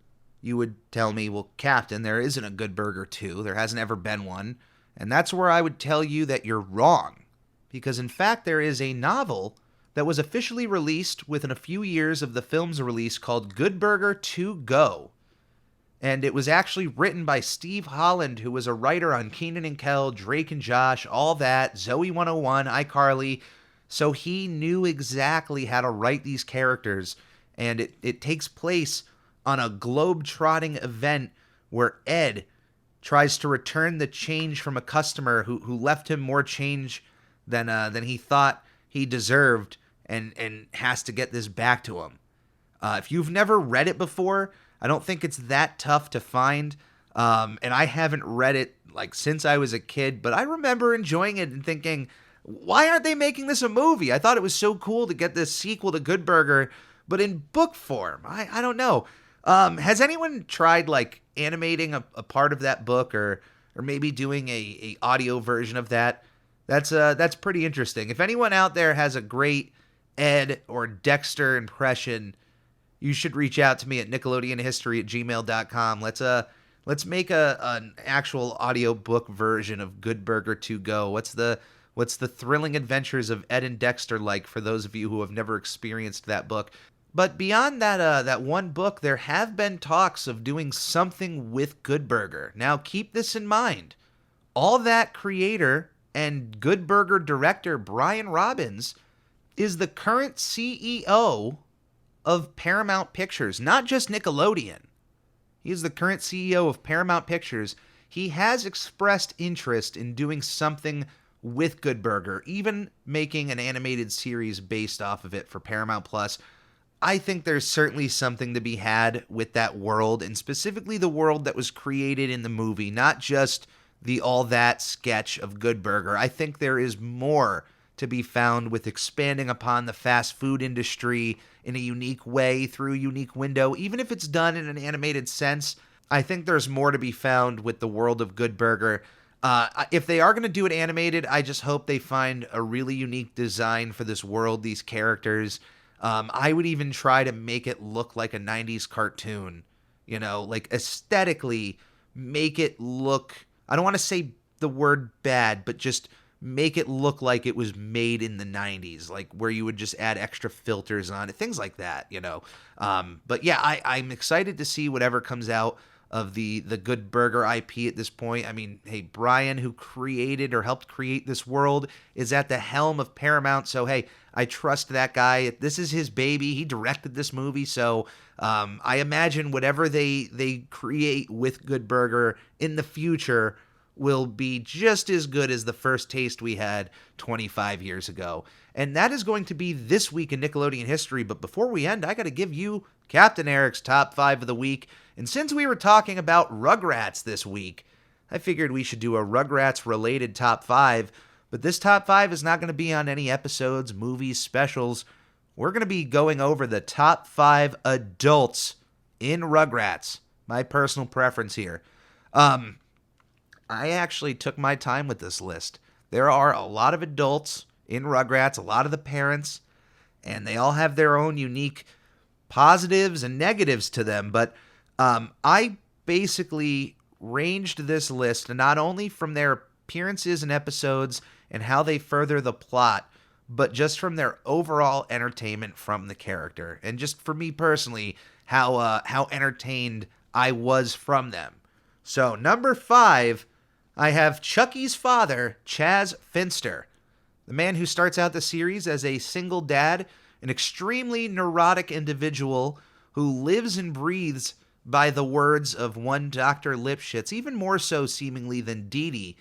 you would tell me, well, Captain, there isn't a Good Burger 2. There hasn't ever been one. And that's where I would tell you that you're wrong. Because, in fact, there is a novel that was officially released within a few years of the film's release called Good Burger 2 Go. And it was actually written by Steve Holland, who was a writer on Kenan and Kel, Drake and Josh, all that, Zoe 101, iCarly. So he knew exactly how to write these characters. And it takes place on a globe-trotting event where Ed tries to return the change from a customer who left him more change than he thought he deserved, and has to get this back to him. If you've never read it before, I don't think it's that tough to find, and I haven't read it like since I was a kid, but I remember enjoying it and thinking, why aren't they making this a movie? I thought it was so cool to get this sequel to Good Burger, but in book form. I don't know. Has anyone tried like animating a part of that book, or maybe doing a audio version of that? That's pretty interesting. If anyone out there has a great Ed or Dexter impression, you should reach out to me at nickelodeonhistory@gmail.com. Let's make an actual audio book version of Good Burger 2 Go. What's the thrilling adventures of Ed and Dexter like for those of you who have never experienced that book? But beyond that one book, there have been talks of doing something with Good Burger. Now, keep this in mind. All That creator and Good Burger director Brian Robbins is the current CEO of Paramount Pictures, not just Nickelodeon. He's the current CEO of Paramount Pictures. He has expressed interest in doing something with Good Burger, even making an animated series based off of it for Paramount Plus. I think there's certainly something to be had with that world, and specifically the world that was created in the movie, not just the All That sketch of Good Burger. I think there is more to be found with expanding upon the fast food industry in a unique way through a unique window. Even if it's done in an animated sense, I think there's more to be found with the world of Good Burger. If they are going to do it animated, I just hope they find a really unique design for this world, these characters. I would even try to make it look like a 90s cartoon, like aesthetically make it look, I don't want to say the word bad, but just make it look like it was made in the 90s, like where you would just add extra filters on it, things like that, But yeah, I'm excited to see whatever comes out of the Good Burger IP at this point. I mean, hey, Brian, who created or helped create this world, is at the helm of Paramount, so hey, I trust that guy. This is his baby. He directed this movie, so I imagine whatever they create with Good Burger in the future will be just as good as the first taste we had 25 years ago. And that is going to be this week in Nickelodeon history. But before we end, I got to give you Captain Eric's top 5 of the week. And since we were talking about Rugrats this week, I figured we should do a Rugrats-related top 5. But this top 5 is not going to be on any episodes, movies, specials. We're going to be going over the top 5 adults in Rugrats. My personal preference here. I actually took my time with this list. There are a lot of adults in Rugrats, a lot of the parents, and they all have their own unique positives and negatives to them. But I basically ranged this list not only from their appearances and episodes and how they further the plot, but just from their overall entertainment from the character. And just for me personally, how entertained I was from them. So number 5, I have Chucky's father, Chaz Finster, the man who starts out the series as a single dad, an extremely neurotic individual who lives and breathes by the words of one Dr. Lipschitz, even more so seemingly than Dee Dee.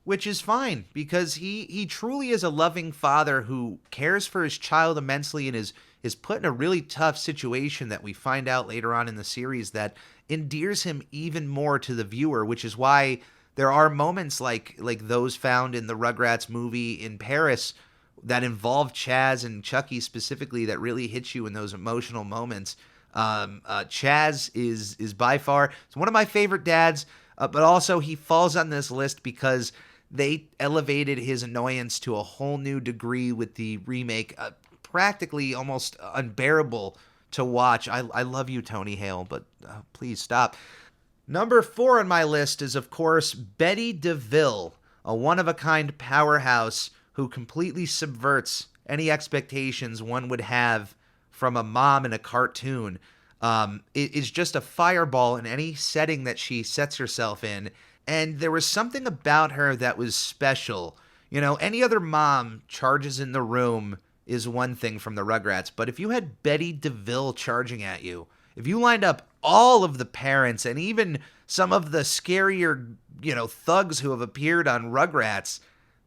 which is fine because he truly is a loving father who cares for his child immensely and is put in a really tough situation that we find out later on in the series that endears him even more to the viewer, which is why there are moments like those found in the Rugrats movie in Paris that involve Chaz and Chucky specifically that really hits you in those emotional moments. Chaz is by far one of my favorite dads, but also he falls on this list because they elevated his annoyance to a whole new degree with the remake, practically almost unbearable to watch. I love you, Tony Hale, but please stop. Number 4 on my list is, of course, Betty Deville, a one-of-a-kind powerhouse who completely subverts any expectations one would have from a mom in a cartoon. It is just a fireball in any setting that she sets herself in, and there was something about her that was special. You know, any other mom charges in the room is one thing from the Rugrats, but if you had Betty Deville charging at you, if you lined up all of the parents and even some of the scarier, thugs who have appeared on Rugrats,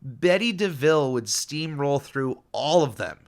Betty Deville would steamroll through all of them.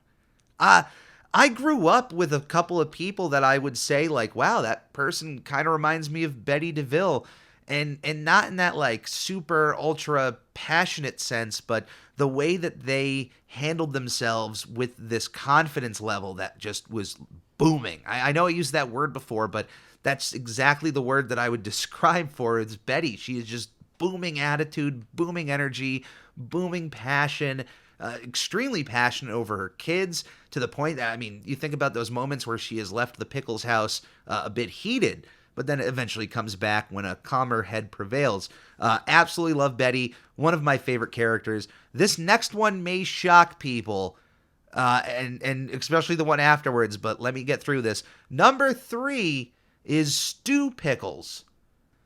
I grew up with a couple of people that I would say, like, wow, that person kind of reminds me of Betty Deville. And not in that, like, super ultra passionate sense, but the way that they handled themselves with this confidence level that just was booming. I know I used that word before, but that's exactly the word that I would describe for is Betty. She is just booming attitude, booming energy, booming passion, extremely passionate over her kids to the point that, you think about those moments where she has left the Pickles house a bit heated, but then it eventually comes back when a calmer head prevails. Absolutely love Betty. One of my favorite characters. This next one may shock people, and especially the one afterwards, but let me get through this. Number 3 is Stu Pickles,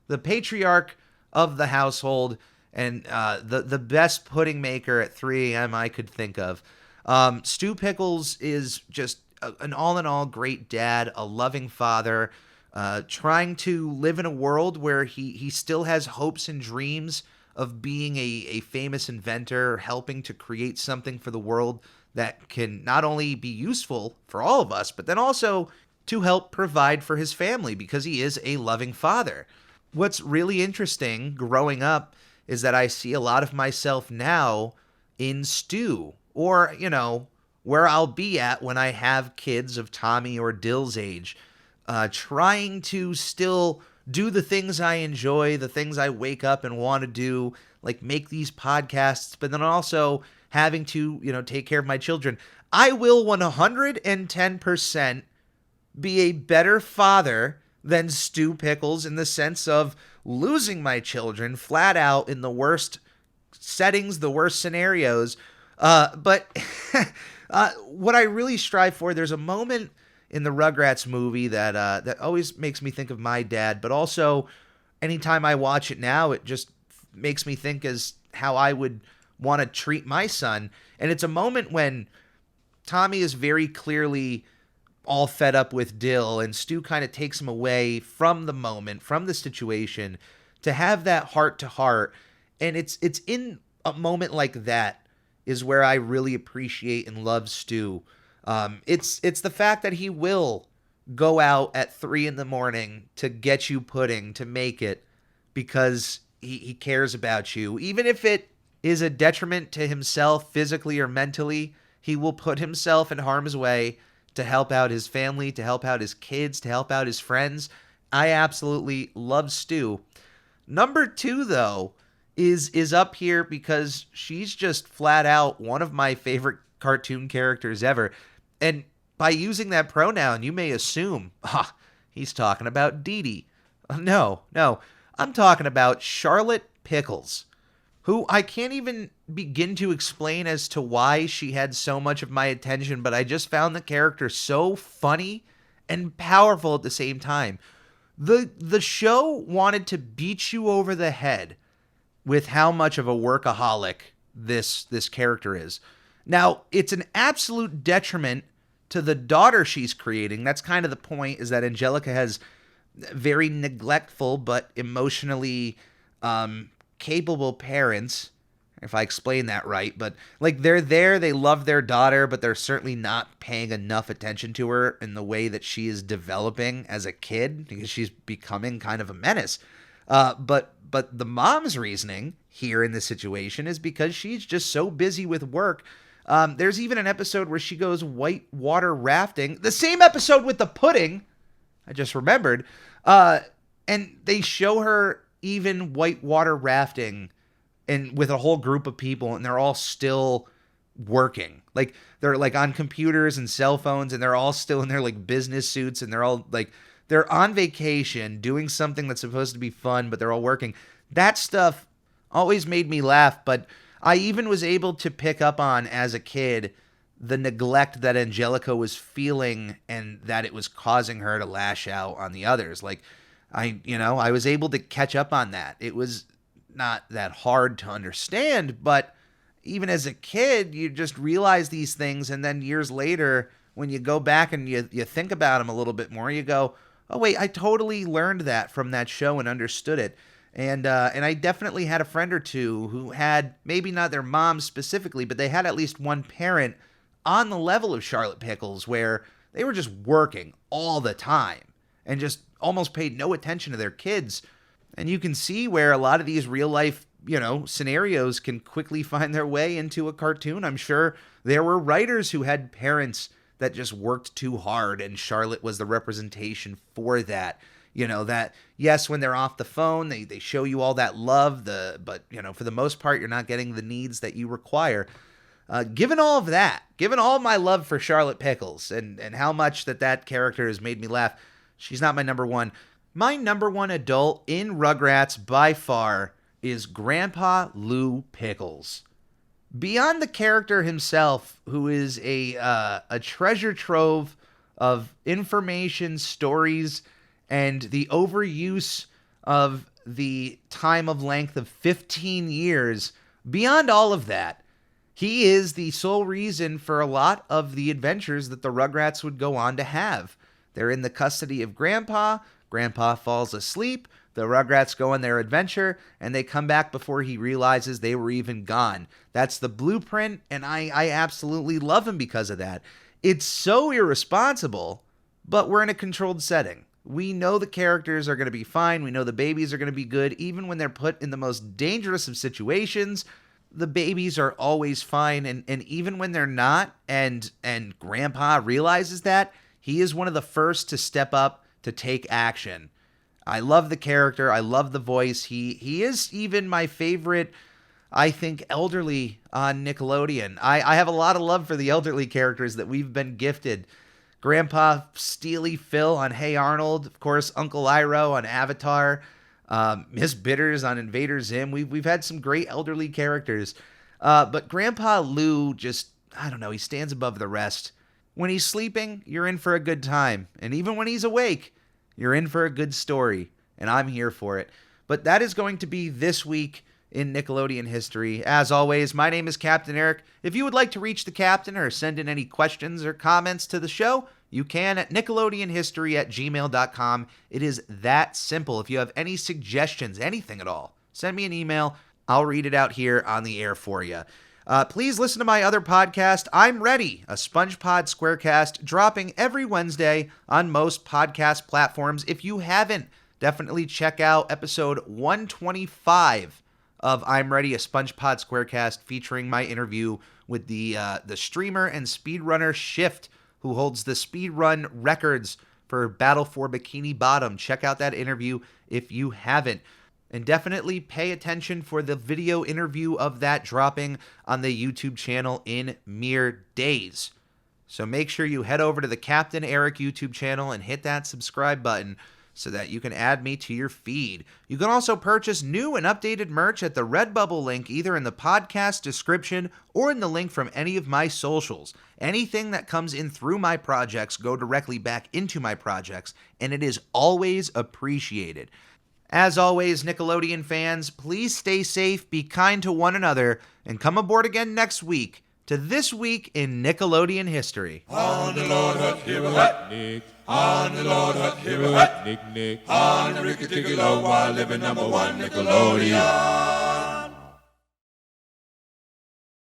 the patriarch of the household and the best pudding maker at 3 a.m. I could think of. Stu Pickles is just an all-in-all great dad, a loving father, trying to live in a world where he still has hopes and dreams of being a famous inventor, helping to create something for the world that can not only be useful for all of us, but then also to help provide for his family because he is a loving father. What's really interesting growing up is that I see a lot of myself now in Stu, or, where I'll be at when I have kids of Tommy or Dill's age, trying to still do the things I enjoy, the things I wake up and want to do, like make these podcasts, but then also having to, take care of my children. I will 110% be a better father than Stu Pickles in the sense of losing my children flat out in the worst settings, the worst scenarios. But what I really strive for, there's a moment in the Rugrats movie that always makes me think of my dad, but also anytime I watch it now, it just makes me think as how I would want to treat my son. And it's a moment when Tommy is very clearly all fed up with Dill, and Stu kind of takes him away from the moment, from the situation, to have that heart-to-heart. And it's in a moment like that is where I really appreciate and love Stu. It's the fact that he will go out at 3 a.m. to get you pudding, to make it, because he cares about you. Even if it is a detriment to himself physically or mentally, he will put himself in harm's way to help out his family, to help out his kids, to help out his friends. I absolutely love Stu. Number 2, though, is up here because she's just flat out one of my favorite cartoon characters ever. And by using that pronoun, you may assume, he's talking about Dee Dee. No, I'm talking about Charlotte Pickles, who I can't even begin to explain as to why she had so much of my attention, but I just found the character so funny and powerful at the same time. The show wanted to beat you over the head with how much of a workaholic this character is. Now, it's an absolute detriment to the daughter she's creating. That's kind of the point, is that Angelica has very neglectful but emotionally capable parents, if I explain that right, but like they're there, they love their daughter, but they're certainly not paying enough attention to her in the way that she is developing as a kid, because she's becoming kind of a menace. But the mom's reasoning here in this situation is because she's just so busy with work. There's even an episode where she goes white water rafting, the same episode with the pudding, I just remembered, and they show her even white water rafting and with a whole group of people, and they're all still working. Like they're like on computers and cell phones, and they're all still in their like business suits, and they're all like they're on vacation doing something that's supposed to be fun, but they're all working. That stuff always made me laugh, but I even was able to pick up on as a kid the neglect that Angelica was feeling and that it was causing her to lash out on the others. Like I was able to catch up on that. It was not that hard to understand, but even as a kid, you just realize these things, and then years later, when you go back and you think about them a little bit more, you go, oh wait, I totally learned that from that show and understood it. And I definitely had a friend or two who had, maybe not their mom specifically, but they had at least one parent on the level of Charlotte Pickles, where they were just working all the time and just almost paid no attention to their kids. And you can see where a lot of these real life, scenarios can quickly find their way into a cartoon. I'm sure there were writers who had parents that just worked too hard, and Charlotte was the representation for that. That, yes, when they're off the phone, they show you all that love, but for the most part, you're not getting the needs that you require. Given all of that, given all my love for Charlotte Pickles and how much that character has made me laugh, she's not my number one. My number one adult in Rugrats by far is Grandpa Lou Pickles. Beyond the character himself, who is a treasure trove of information, stories, and the overuse of the time of length of 15 years, beyond all of that, he is the sole reason for a lot of the adventures that the Rugrats would go on to have. They're in the custody of Grandpa. Grandpa falls asleep. The Rugrats go on their adventure, and they come back before he realizes they were even gone. That's the blueprint, and I absolutely love him because of that. It's so irresponsible, but we're in a controlled setting. We know the characters are going to be fine. We know the babies are going to be good. Even when they're put in the most dangerous of situations, the babies are always fine. And even when they're not, and Grandpa realizes that, he is one of the first to step up to take action. I love the character. I love the voice. He is even my favorite, I think, elderly on Nickelodeon. I have a lot of love for the elderly characters that we've been gifted. Grandpa Steely Phil on Hey Arnold. Of course, Uncle Iroh on Avatar. Miss Bitters on Invader Zim. We've had some great elderly characters. But Grandpa Lou just, I don't know, he stands above the rest. When he's sleeping, you're in for a good time. And even when he's awake, you're in for a good story. And I'm here for it. But that is going to be this week in Nickelodeon history. As always, my name is Captain Eric. If you would like to reach the captain or send in any questions or comments to the show, you can at nickelodeonhistory@gmail.com. It is that simple. If you have any suggestions, anything at all, send me an email. I'll read it out here on the air for you. Please listen to my other podcast, I'm Ready, a SpongePod Squarecast, dropping every Wednesday on most podcast platforms. If you haven't, definitely check out episode 125 of I'm Ready, a SpongePod Squarecast, featuring my interview with the streamer and speedrunner Shift, who holds the speedrun records for Battle for Bikini Bottom. Check out that interview if you haven't. And definitely pay attention for the video interview of that dropping on the YouTube channel in mere days. So make sure you head over to the Captain Eric YouTube channel and hit that subscribe button so that you can add me to your feed. You can also purchase new and updated merch at the Redbubble link, either in the podcast description or in the link from any of my socials. Anything that comes in through my projects go directly back into my projects, and it is always appreciated. As always, Nickelodeon fans, please stay safe, be kind to one another, and come aboard again next week to This Week in Nickelodeon History. On the Lord, here Nick. On the Lord, here Nick. On the Ricky Ticky Low, while living number one Nickelodeon.